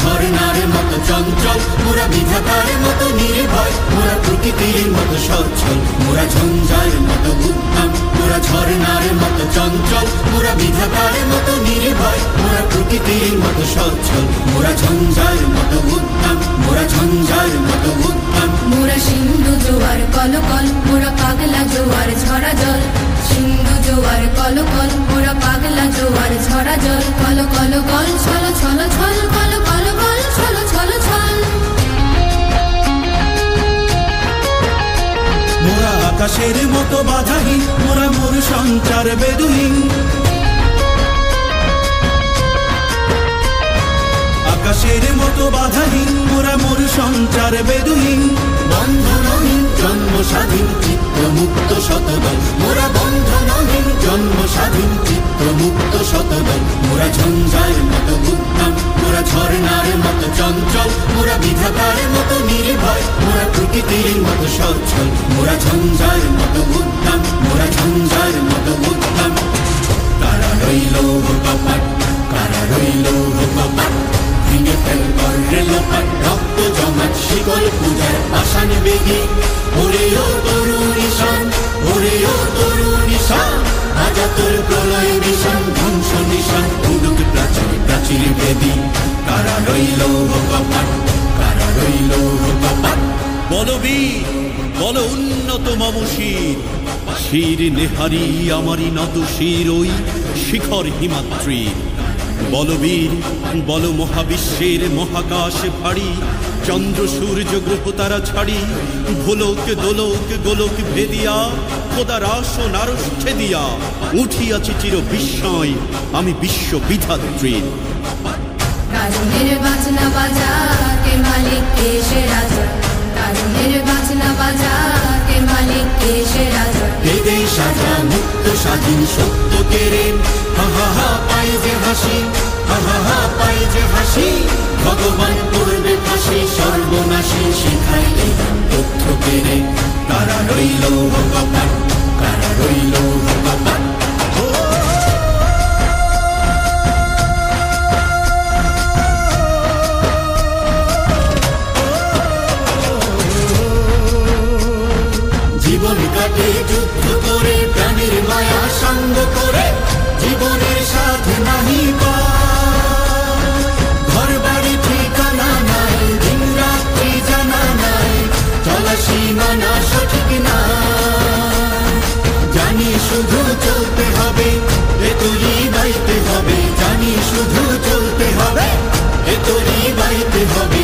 ঝরনার মতো চঞ্চল, মোরা বিধাতার মতো নির্ভয়, মোরা প্রকৃতির মতো সচ্ছল, মোরা ঝঞ্ঝার মতো উদ্যম। মোরা ঝরনার মতো চঞ্চল, মোরা বিধাতার মতো নির্ভয়, মোরা প্রকৃতির মতো সচ্ছল, মোরা ঝঞ্ঝার মতো উদ্যম, মোরা ঝঞ্ঝার মতো উদ্যম। মোরা সিন্ধু জোয়ার কলকল, মোরা পাগলা জোয়ার ঝরা জল। সিন্ধু জোয়ার কলকল, মোরা পাগলা জোয়ার ঝরা জল। কল কল কল ছল ছল ছল, কল কল কল ছল ছল ছল। মোরা আকাশের মতো বাধাহীন, মোরা মোর সঞ্চার বেদুহীন। আকাশের মতো বাধাহীন, মোরা মোর সঞ্চার বেদুহীন। বন্ধনহীন জন্ম স্বাধীন চিত্ত মুক্ত শতদল, মোরা বন্ধনহীন জন্ম স্বাধীন চিত্ত মুক্ত শতদল। মোরা ঝঞ্ঝার মতো উদ্যম, মোরা ঝরনার মতো চঞ্চল, মোরা বিধাতার মতো নির্ভয়, মোরা প্রকৃতির মতো সচ্ছল, মোরা ঝঞ্ঝার মতো উদ্যম, মোরা ঝঞ্ঝার মতো উদ্যম। কারা রইল কপাট, কারা রইল কপাট, ভেঙে ফেল করে লোপাট, রক্ত জমাট শিকল পূজার পাষাণ বেগে। ওরে ও তরুণ ঈশান, ওরে ও তরুণ ঈশান, আজা তোর প্রলয় নিশান, ধ্বংস নিশান উডুক প্রাচীর প্রাচীর বেদী। কারা রইল কপাট, কারা রইল কপাট। বলবীর বল উন্নত মম শির, শির নেহারি আমারি নত শির ওই শিখর হিমাদ্রির। বলবীর বল মহাবিশ্বের মহাকাশ ভারী, চন্দ্র সূর্য গ্রহ তারা ছাড়ি, ভোলক দোলক গোলক ভেদিয়া, খোদার আসন আরশ ছেদিয়া উঠিয়াছি চির বিস্ময় আমি বিশ্ব বিধাত্রীর। কারণের বাজনা বাজা কে মালিক কে সে রাজা, কারণের বাজনা বাজা কে মালিক কে সে রাজা। বেদে সাজা মুক্ত স্বাধীন সত্য কেড়ে, হা হা হা পাই যে হাসি, হা হা হা পাই যে হাসি। ভগবান করবে ফাঁসি সর্বনাশী, শিখাই এই তথ্য কেড়ে। কারা রইল কপাট, কারা রইল কপাট। জীবন কাটে যুদ্ধ করে, প্রাণীর মায়া সঙ্গ করে, জীবনের সাথে নাহি ঘর বাড়ি ঠিকানা নাই, দিন রাত্রি জানা নাই, চলা সীমানা সঠিক না। জানি শুধু চলতে হবে, এ তোরই বাইতে হবে, জানি শুধু চলতে হবে, এ তোরই বাইতে হবে।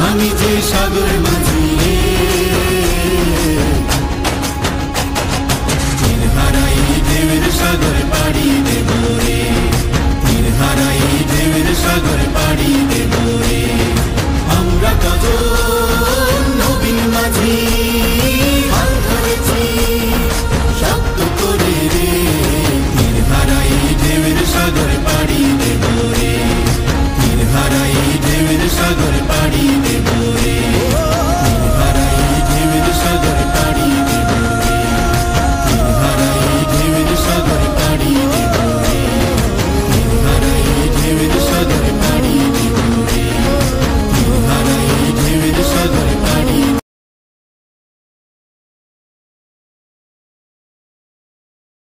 আমি যে সাগর